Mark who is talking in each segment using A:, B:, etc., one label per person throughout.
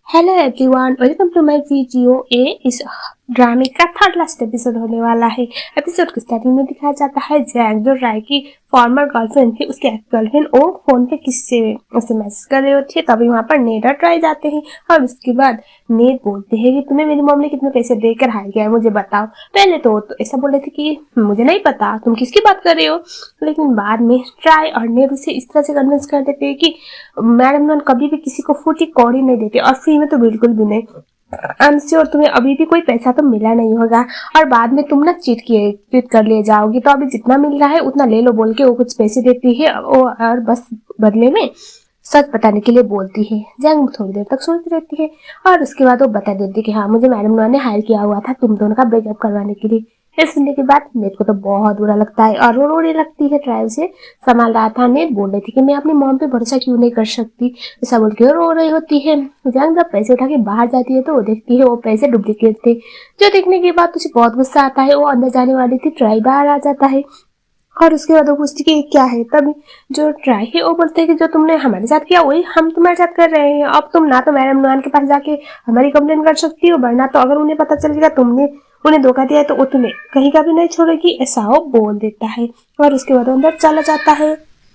A: Hello everyone, welcome to my video. इस ड्रामे का थर्ड लास्ट एपिसोड होने वाला है। एपिसोड के स्टार्टिंग में दिखाया जाता है जैंग जो राय की फॉर्मर गर्लफ्रेंड थी, उसकी एक्स गर्लफ्रेंड वो फोन पे किससे उसे मैसेज कर रहे होती है। तभी वहां पर नेड और ट्राई जाते हैं और उसके बाद नेड बोलते हैं कि तुम्हें मेरी मॉम ने कितने पैसे देकर हार गया है, मुझे बताओ। पहले तो ऐसा बोल रहे थे कि मुझे नहीं पता, तुम किसकी बात कर रहे हो। लेकिन बाद में ट्राई और नेड उसे इस तरह से कन्विंस कर देते हैं कि मैडम नॉन कभी भी किसी को फूटी कौड़ी नहीं देते और फ्री में तो बिल्कुल भी नहीं। आई एम श्योर तुम्हें अभी भी कोई पैसा तो मिला नहीं होगा और बाद में तुम ना चीट कर ले जाओगी, तो अभी जितना मिल रहा है उतना ले लो बोल के वो कुछ पैसे देती है और बस बदले में सच बताने के लिए बोलती है। जंग थोड़ी देर तक सोचती रहती है और उसके बाद वो बता देती है कि हाँ, मुझे मैडम नॉन ने हायर किया हुआ था तुम दोनों का ब्रेकअप करवाने के लिए। ये सुनने के बाद नेट को तो बहुत बुरा लगता है और वो रोने लगती है। ट्रायल से संभाल रहा था नेट बोल रही थी कि मैं अपनी मॉम पे भरोसा क्यों नहीं कर सकती, ऐसा बोल के रो रही होती है। जंग जब पैसे उठा के बाहर जाती है तो वो देखती है वो पैसे डुप्लीकेट थे। जो देखने के बाद उसे बहुत गुस्सा आता है। वो अंदर जाने वाली थी, ट्राई बाहर आ जाता है और उसके बाद वो पूछती कि क्या है। तभी जो ट्राई है वो बोलते हैं कि जो तुमने हमारे साथ किया वही हम तुम्हारे साथ कर रहे हैं। अब तुम ना तो मैडम नॉन के पास जाके हमारी कंप्लेन कर सकती हो, वरना तो अगर उन्हें पता चलेगा तुमने उन्हें धोखा दिया है तो वो तुम्हें कहीं का भी नहीं छोड़ेगी, ऐसा वो बोल देता है और उसके बाद अंदर चला जाता है।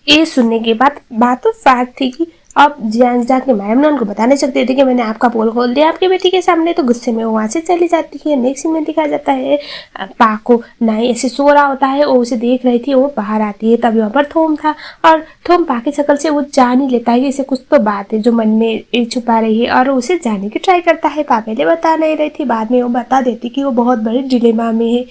A: ये सुनने के बाद बात तो फैक्ट थी कि अब जैंग जाके मैडम ने उनको बता नहीं सकते थे कि मैंने आपका पोल खोल दिया आपकी बेटी के सामने, तो गुस्से में वो वहां से चली जाती है। नेक्स्ट में दिखाया जाता है पा को नाई ऐसे सो रहा होता है, वो उसे देख रही थी, वो बाहर आती है। तभी वहां पर थोम था और थोम पा की शक्ल से वो जान ही लेता है कि इसे कुछ तो बात है जो मन में छुपा रही है और उसे जाने की ट्राई करता है। पा पहले बता नहीं रही थी, बाद में वो बता देती कि वो बहुत बड़े डिलेमा में है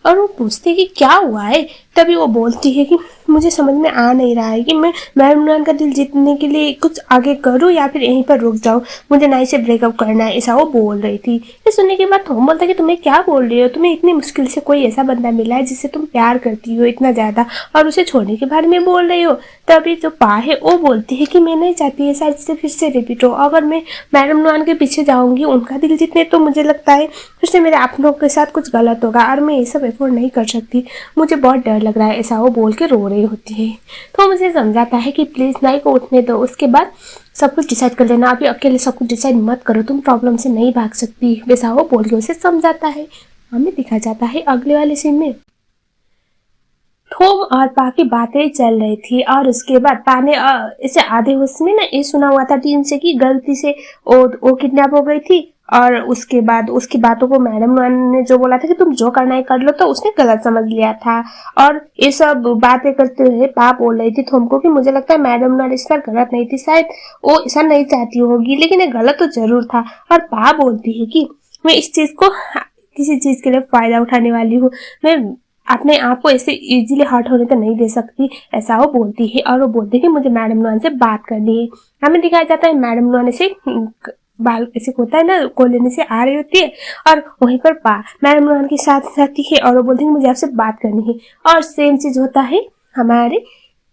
A: और वो पूछती है कि क्या हुआ है। तभी वो बोलती है कि मुझे समझ में आ नहीं रहा है कि मैं मैडम नॉन का दिल जीतने के लिए कुछ आगे करूं या फिर यहीं पर रुक जाऊं, मुझे नाई से ब्रेकअप करना है, ऐसा वो बोल रही थी। ये सुनने के बाद थॉम बोलता है कि तुम्हें क्या बोल रही हो, तुम्हें इतनी मुश्किल से कोई ऐसा बंदा मिला है जिससे तुम प्यार करती हो इतना ज्यादा और उसे छोड़ने के बारे में बोल रही हो। तभी जो पा है वो बोलती है कि मैं नहीं चाहती ऐसा चीजें फिर से रिपीट हो। अगर मैं मैडम नॉन के पीछे जाऊंगी उनका दिल जीतने, तो मुझे लगता है फिर से मेरे अपनों के साथ कुछ गलत होगा और मैं ये सब एफोर्ड नहीं कर सकती, मुझे बहुत डर लग रहा है, ऐसा वो बोल के रो रही होती है। तो मुझे समझाता है कि प्लीज नाई को उठने दो, उसके बाद सब कुछ डिसाइड कर लेना, अभी अकेले सब कुछ डिसाइड मत करो, तुम प्रॉब्लम से नहीं भाग सकती, वैसा वो बोल के उसे समझाता है। हमें दिखा जाता है अगले वाले सीन में थोम और पा की बातें चल रही थी और उसके बाद पा ने इसे आधे उसमें ना ये सुना हुआ था टीन से कि गलती से वो किडनैप हो गई थी और उसके बाद उसकी बातों को मैडम ने जो बोला था कि तुम जो करना है कर लो, तो उसने गलत समझ लिया था। और ये सब बातें करते हुए पा बोल रही थी थोम को कि मुझे लगता है मैडम नॉन इस पर गलत नहीं थी, शायद वो ऐसा नहीं चाहती होगी, लेकिन ये गलत तो जरूर था। और पा बोलती है कि मैं इस चीज को किसी चीज के लिए फायदा उठाने वाली हूँ, मैं अपने आप को ऐसे इजीली हर्ट होने तो नहीं दे सकती, ऐसा वो बोलती है। और वो बोलती है कि मुझे मैडम नॉन से बात करनी है। हमें दिखाया जाता है मैडम नॉन से बाल ऐसे होता है ना, कॉलोनी से आ रही होती है और वहीं पर पा मैडम नॉन के साथ जाती है और वो बोलती है मुझे आपसे बात करनी है। और सेम चीज होता है हमारे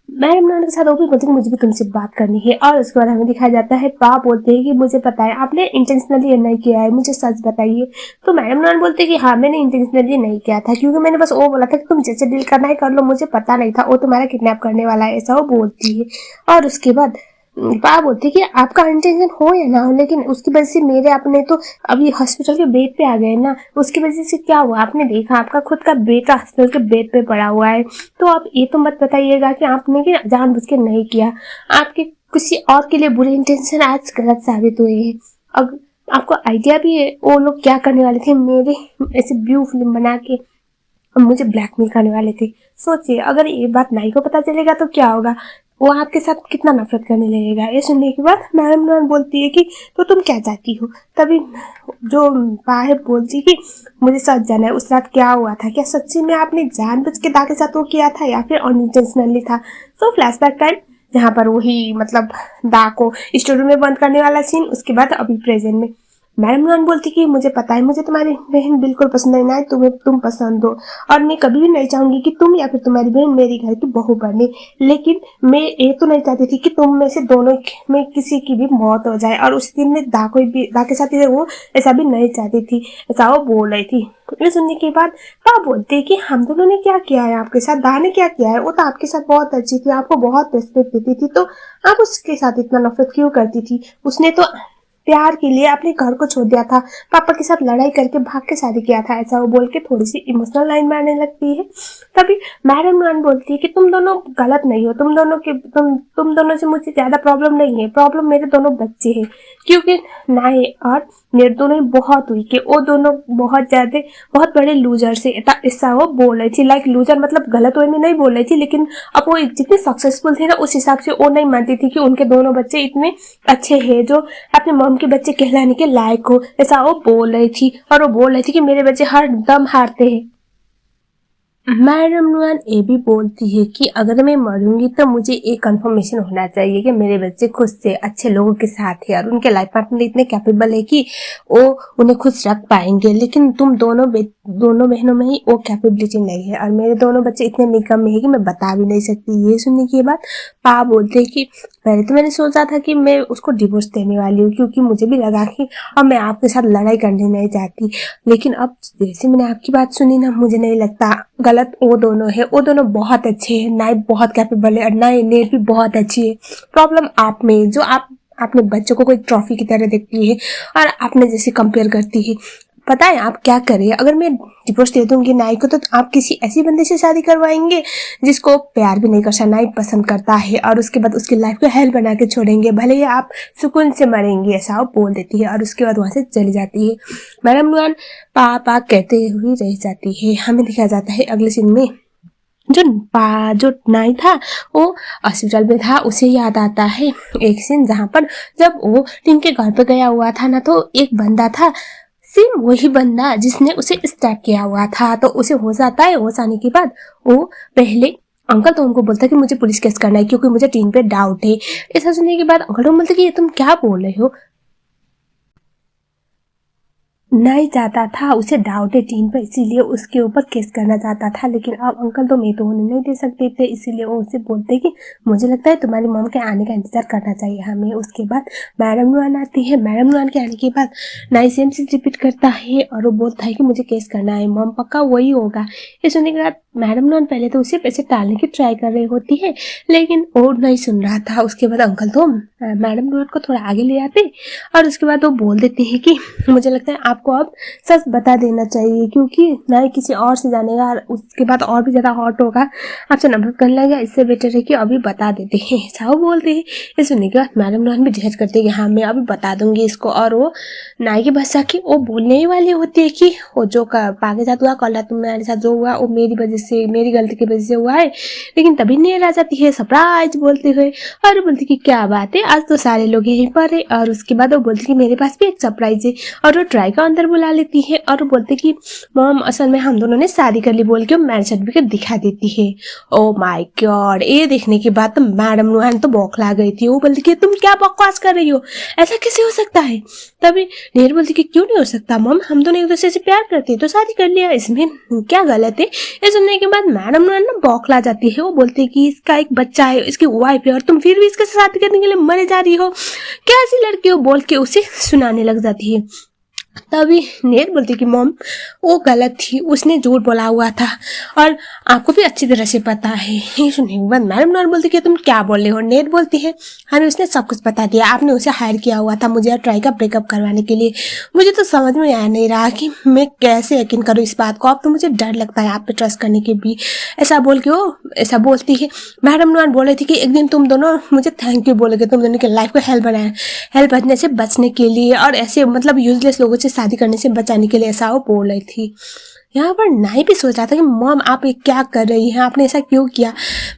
A: मैडम नॉन के साथ, वो भी बोलती है मुझे भी तुमसे बात करनी है। और उसके बाद हमें दिखाया जाता है पा बोलते हैं कि मुझे पता है आपने इंटेंशनली ये नहीं किया है, मुझे सच बताइए। तो मैडम नॉन बोलते हैं कि हाँ, मैंने इंटेंशनली नहीं किया था, क्योंकि मैंने बस वो बोला था कि तुम जैसे डील करना है कर लो, मुझे पता नहीं था वो तुम्हारा किडनैप करने वाला है, ऐसा वो बोलती है। और उसके बाद पा बोलती है कि आपका इंटेंशन हो या ना हो, लेकिन उसकी वजह से मेरे अपने तो अभी हॉस्पिटल के बेड पे आ गए ना, उसकी वजह से क्या हुआ आपने देखा, आपका खुद का बेटा हॉस्पिटल के बेड पे पड़ा हुआ है। तो आप ये तो मत बताइएगा कि आपने कि जानबूझ के नहीं किया, आपके किसी और के लिए बुरे इंटेंशन आज गलत साबित हुए हैं। अब आपको आइडिया भी है वो लोग क्या करने वाले थे, मेरे ऐसे ब्लू फिल्म बना के मुझे ब्लैकमेल करने वाले थे। सोचिए अगर ये बात नाई को पता चलेगा तो क्या होगा, वो आपके साथ कितना नफरत करने लगेगा। ये सुनने के बाद मैडम नॉन बोलती है कि तो तुम क्या चाहती हो। तभी जो बाहर बोलती है कि मुझे सच जाना है उस रात क्या हुआ था, क्या सच्ची में आपने जानबूझ के दा के साथ वो किया था या फिर अनइंटेंशनली था। तो फ्लैशबैक टाइम जहाँ पर वही मतलब दा को स्टोर रूम में बंद करने वाला सीन, उसके बाद अभी प्रेजेंट में मैडम नॉन बोलती कि मुझे पता है मुझे तुम्हारी बहन बिल्कुल पसंद नहीं, ना तुम्हें तुम पसंद हो और मैं कभी भी नहीं चाहूंगी कि तुम या फिर तुम्हारी बहन मेरी घर की बहू बने, लेकिन मैं ये तो नहीं चाहती थी कि तुम में से दोनों में किसी की भी मौत हो जाए। और उस दिन में दा के साथ वो ऐसा भी नहीं चाहती थी, ऐसा वो बोल रही थी। ये सुनने के बाद पा बोलते कि हम दोनों ने क्या किया है आपके साथ, दा ने क्या किया है, वो तो आपके साथ बहुत अच्छी थी, आपको बहुत रिस्पेक्ट देती थी, तो आप उसके साथ इतना नफरत क्यों करती थी। उसने तो प्यार के लिए अपने घर को छोड़ दिया था, पापा के साथ लड़ाई करके भाग के शादी किया था, ऐसा वो बोल के थोड़ी सी इमोशनल लाइन मारने लगती है। तभी मैडम नुआन बोलती है कि तुम दोनों गलत नहीं हो, तुम दोनों से मुझे ज्यादा प्रॉब्लम नहीं है, प्रॉब्लम मेरे दोनों बच्चे हैं, क्योंकि नाए और मेरे दोनों बहुत हुई कि वो दोनों बहुत बड़े लूजर से ऐसा वो बोल रही थी। लाइक लूजर मतलब गलत वे में नहीं बोल रही थी, लेकिन अब वो जितने सक्सेसफुल थे ना उस हिसाब से वो नहीं मानती थी कि उनके दोनों बच्चे इतने अच्छे हैं जो अपने मम के बच्चे कहलाने के लायक हो, ऐसा वो बोल रही थी। और वो बोल रही थी कि मेरे बच्चे हर दम हारते हैं। मैडम नुआन ये भी बोलती है कि अगर मैं मरूंगी तो मुझे एक कंफर्मेशन होना चाहिए कि मेरे बच्चे खुद से अच्छे लोगों के साथ है और उनके लाइफ पार्टनर इतने कैपेबल है कि वो उन्हें खुश रख पाएंगे, लेकिन तुम दोनों बहनों में ही वो कैपेबिलिटी नहीं है और मेरे दोनों बच्चे इतने निकम्मे हैं कि मैं बता भी नहीं सकती। ये सुनने के बाद पा बोलते हैं कि पहले तो मैंने सोचा था कि मैं उसको डिवोर्स देने वाली हूँ, क्योंकि मुझे भी लगा कि अब मैं आपके साथ लड़ाई करने नहीं चाहती, लेकिन अब जैसे मैंने आपकी बात सुनी ना, मुझे नहीं लगता गलत वो दोनों है, वो दोनों बहुत अच्छे हैं, नाइब बहुत कैपेबल है और नेट भी बहुत अच्छी है। प्रॉब्लम आप में जो आप अपने बच्चों को कोई ट्रॉफी की तरह देखती है और आपने जैसे कंपेयर करती है। पता है आप क्या करें, अगर मैं डिवोर्स दे दूंगी नाई को तो आप किसी ऐसी बंदे से शादी करवाएंगे जिसको प्यार भी नहीं करता, नाई पसंद करता है, और उसके बाद उसकी लाइफ को हेल बना के छोड़ेंगे, भले ही आप सुकून से मरेंगे, ऐसा वो बोल देती है और उसके बाद वहां से चली जाती है। मैडम नुआन पा कहते हुए रह जाती है। हमें दिखाया जाता है अगले सीन में जो नाई था वो हॉस्पिटल में था, उसे याद आता है एक सीन जहाँ पर जब वो टिन के घर पे गया हुआ था ना, तो एक बंदा था, सेम वही बंदा जिसने उसे स्टैप किया हुआ था। तो उसे होश आता है, होश आने के बाद वो पहले अंकल तो उनको बोलता है कि मुझे पुलिस केस करना है क्योंकि मुझे टीन पे डाउट है। ऐसा सुनने के बाद अंकल तो बोलते कि ये तुम क्या बोल रहे हो, नहीं चाहता था, उसे डाउट है टीन पर, इसीलिए उसके ऊपर केस करना चाहता था, लेकिन अब अंकल तो मैं तो होने नहीं दे सकते थे, इसीलिए वो उसे बोलते कि मुझे लगता है तुम्हारी मम के आने का इंतजार करना चाहिए हमें। उसके बाद मैडम नुआन आती है। मैडम नुआन के आने के बाद नाई सेम चीज रिपीट करता है और वो बोलता है कि मुझे केस करना है, मम पक्का वही होगा। ये सुनने के बाद मैडम नुआन पहले तो उसे पैसे टालने की ट्राई कर रही होती है, लेकिन वो नहीं सुन रहा था। उसके बाद अंकल तो मैडम नुआन को थोड़ा आगे ले आते और उसके बाद वो बोल देते हैं कि मुझे लगता है आपको अब सच बता देना चाहिए, क्योंकि ना ही किसी और से जानेगा और उसके बाद और भी ज्यादा हॉट होगा, आपसे नफरत करने लगेगा, इससे बेटर है कि अभी बता देते हैं, ऐसा वो बोलते हैं। ये सुनने के बाद मैडम नुआन भी डिसाइड करते हैं कि हाँ मैं अभी बता दूंगी इसको। और वो नाई के बस जाके वो बोलने ही वाली होती है कि वो जो पागे साथ हुआ, कल तुम्हारे साथ जो हुआ वो मेरी वजह से, मेरी गलती की वजह से हुआ है, लेकिन तभी नीर आ जाती है सरप्राइज बोलते हुए और बोलती कि क्या बात है, आज तो सारे लोग यहीं पर है। और उसके बाद वो बोलती कि मेरे पास भी एक सरप्राइज है, और वो ट्राई को अंदर बुला लेती है और वो बोलते कि मॉम असल में हम दोनों ने शादी कर ली बोल के मैरिज सर्टिफिकेट दिखा देती है। ओ माय गॉड, ये देखने के बाद तो मैडम नुआन तो बौखला गई थी। वो बोलती कि तुम क्या बकवास कर रही हो, ऐसा कैसे हो सकता है। तभी नीर बोलती कि क्यों नहीं हो सकता मॉम, हम दोनों एक दूसरे से प्यार करते हैं तो शादी कर लिया, इसमें क्या गलत है। ये सुनने के बाद मैडम नुआन ना बौखला जाती है। वो बोलती है कि इसका एक बच्चा है, इसकी वाइफ है, और तुम फिर भी इसके साथ शादी करने के लिए मरे जा रही हो, कैसी लड़की हो बोल के उसे सुनाने लग जाती है। तभी नेट बोलती कि मॉम वो गलत थी, उसने झूठ बोला हुआ था और आपको भी अच्छी तरह से पता है। ये सुनने के बाद मैडम नॉन बोलती कि तुम क्या बोल रहे हो। नेट बोलती है हमें उसने सब कुछ बता दिया, आपने उसे हायर किया हुआ था मुझे और ट्राई का ब्रेकअप करवाने के लिए। मुझे तो समझ में आ नहीं रहा कि मैं कैसे यकीन करूँ इस बात को, अब तो मुझे डर लगता है आप पे ट्रस्ट करने के भी। ऐसा बोल के वो ऐसा बोलती है। मैडम नॉन बोल रही थी कि एक दिन तुम दोनों मुझे थैंक यू बोलोगे, तुम दोनों की लाइफ को हेल्प बनने से बचने के लिए और ऐसे मतलब यूजलेस लोगों से शादी करने से बचाने के लिए, ऐसा वो बोल रही थी। यहाँ पर नाई भी सोच रहा था कि मॉम आप ये क्या कर रही हैं, आपने ऐसा क्यों किया।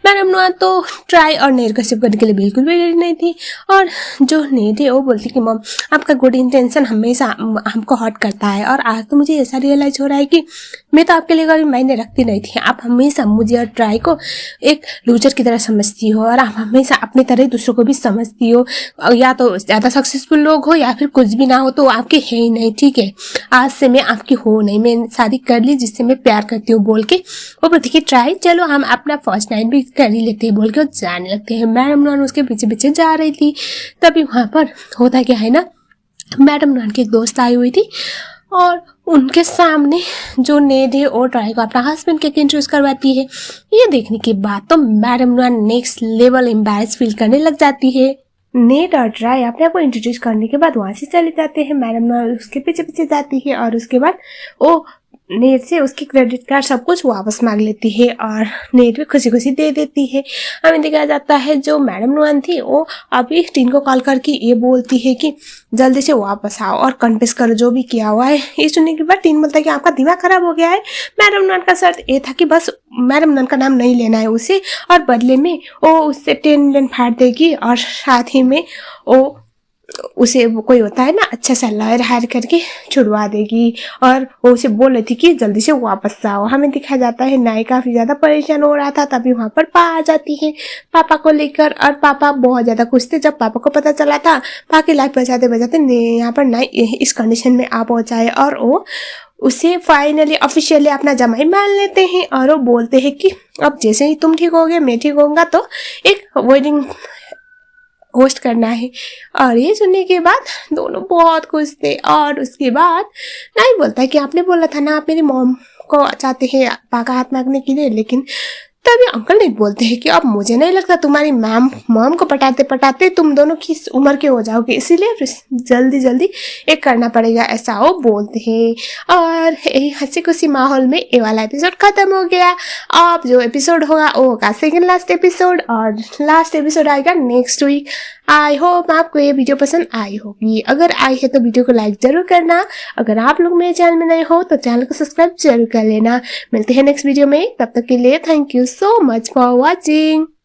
A: मैडम नुआ तो ट्राई और नेर को शिप करने के लिए बिल्कुल भी रेडी नहीं थी। और जो नेर है वो बोलती कि मॉम आपका गुड इंटेंशन हमेशा हमको हर्ट करता है, और आज तो मुझे ऐसा रियलाइज हो रहा है कि मैं तो आपके लिए कभी मायने रखती नहीं थी। आप हमेशा मुझे और ट्राई को एक लूजर की तरह समझती हो और आप हमेशा अपनी तरह दूसरों को भी समझती हो, या तो ज़्यादा सक्सेसफुल लोग हो या फिर कुछ भी ना हो तो आपके है ही नहीं। ठीक है, आज से मैं आपकी हो नहीं, मैं शादी कर ली जिससे मैं प्यार करती हूँ बोल के वो बोलती कि ट्राई चलो हम अपना फर्स्ट नाइट भी कर ही लेते हैं बोल के वो जाने लगते हैं। मैडम नॉन उसके पीछे पीछे जा रही थी। तभी वहाँ पर होता क्या है ना, मैडम नॉन की एक दोस्त आई हुई थी और उनके सामने जो नेड है और ट्राई को अपना हस्बैंड के इंट्रोड्यूस करवाती है। ये देखने के बाद तो madam non next level embarrass feel करने लग जाती है। नेट और ट्राई अपने आप को इंट्रोड्यूस करने के बाद वहाँ से चले जाते हैं। मैडम उसके पीछे पीछे जाती है और उसके बाद वो नेट से उसकी क्रेडिट कार्ड सब कुछ वापस मांग लेती है और नेट भी खुशी खुशी दे देती है। हमें दिखाया जाता है जो मैडम नुआन थी वो अभी टीन को कॉल करके ये बोलती है कि जल्दी से वापस आओ और कन्फेस करो जो भी किया हुआ है। ये सुनने के बाद टीन बोलता है कि आपका दिमाग खराब हो गया है। मैडम नुआन का शर्त ये था कि बस मैडम नुआन का नाम नहीं लेना है उसे, और बदले में वो उससे 10 मिलियन फाड़ देगी और साथ ही में वो उसे वो कोई होता है ना अच्छा सा लॉयर हायर करके छुड़वा देगी। और वो उसे बोल रही थी कि जल्दी से वापस आओ। हमें दिखाया जाता है नाई काफी ज्यादा परेशान हो रहा था, तभी वहां पर पा आ जाती है पापा को लेकर, और पापा बहुत ज्यादा खुश थे जब पापा को पता चला था। पा की लाइफ बचाते बचाते यहाँ पर नाई इस कंडीशन में आ पहुंचाए और वो उसे फाइनली ऑफिशियली अपना जमाई मान लेते हैं और वो बोलते हैं कि अब जैसे ही तुम ठीक होगे मैं ठीक होऊंगा तो एक वेडिंग होस्ट करना है। और ये सुनने के बाद दोनों बहुत खुश थे। और उसके बाद नहीं बोलता है कि आपने बोला था ना आप मेरी मॉम को चाहते हैं पाका हाथ मांगने के लिए, लेकिन तभी अंकल नहीं बोलते हैं कि अब मुझे नहीं लगता तुम्हारी मॉम को पटाते पटाते तुम दोनों किस उम्र के हो जाओगे, इसीलिए जल्दी जल्दी एक करना पड़ेगा, ऐसा वो बोलते हैं। और हंसी खुशी माहौल में ये वाला एपिसोड खत्म हो गया। अब जो एपिसोड होगा वो होगा सेकेंड लास्ट एपिसोड, और लास्ट एपिसोड आएगा नेक्स्ट वीक। आई होप आपको ये वीडियो पसंद आई होगी। अगर आई है तो वीडियो को लाइक जरूर करना। अगर आप लोग मेरे चैनल में नए हो तो चैनल को सब्सक्राइब जरूर कर लेना। मिलते हैं नेक्स्ट वीडियो में, तब तक के लिए thank you so much for watching.